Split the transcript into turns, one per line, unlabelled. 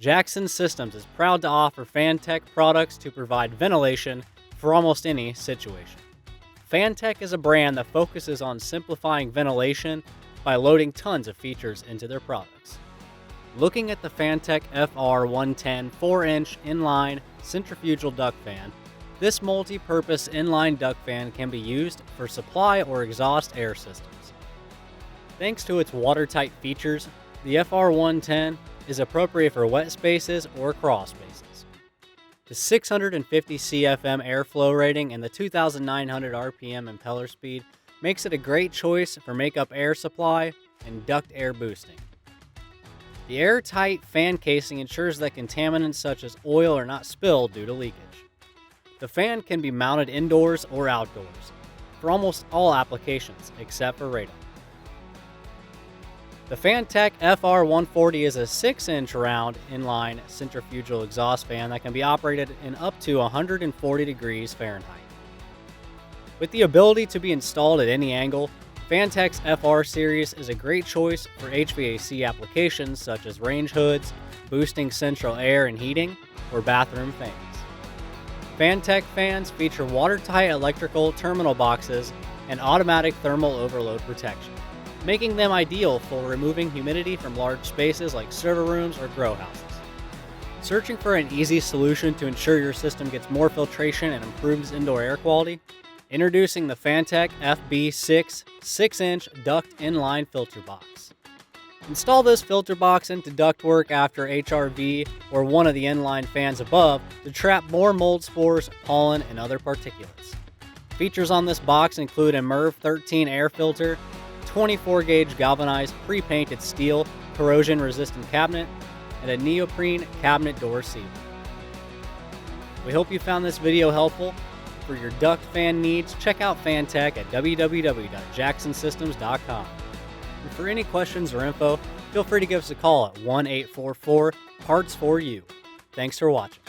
Jackson Systems is proud to offer Fantech products to provide ventilation for almost any situation. Fantech is a brand that focuses on simplifying ventilation by loading tons of features into their products. Looking at the Fantech-FB6 4-inch inline centrifugal duct fan, this multi-purpose inline duct fan can be used for supply or exhaust air systems. Thanks to its watertight features, the FR110 is appropriate for wet spaces or crawl spaces. The 650 CFM airflow rating and the 2,900 RPM impeller speed makes it a great choice for makeup air supply and duct air boosting. The airtight fan casing ensures that contaminants such as oil are not spilled due to leakage. The fan can be mounted indoors or outdoors for almost all applications except for radon. The Fantech FR140 is a 6-inch round inline centrifugal exhaust fan that can be operated in up to 140 degrees Fahrenheit. With the ability to be installed at any angle, Fantech's FR series is a great choice for HVAC applications such as range hoods, boosting central air and heating, or bathroom fans. Fantech fans feature watertight electrical terminal boxes and automatic thermal overload protection, making them ideal for removing humidity from large spaces like server rooms or grow houses. Searching for an easy solution to ensure your system gets more filtration and improves indoor air quality? Introducing the Fantech-FB6 6-inch duct inline filter box. Install this filter box into ductwork after HRV or one of the inline fans above to trap more mold spores, pollen, and other particulates. Features on this box include a MERV 13 air filter, 24-gauge galvanized pre-painted steel corrosion-resistant cabinet, and a neoprene cabinet door seal. We hope you found this video helpful. For your duct fan needs, check out Fantech at www.jacksonsystems.com. And for any questions or info, feel free to give us a call at 1-844-PARTS4U. Thanks for watching.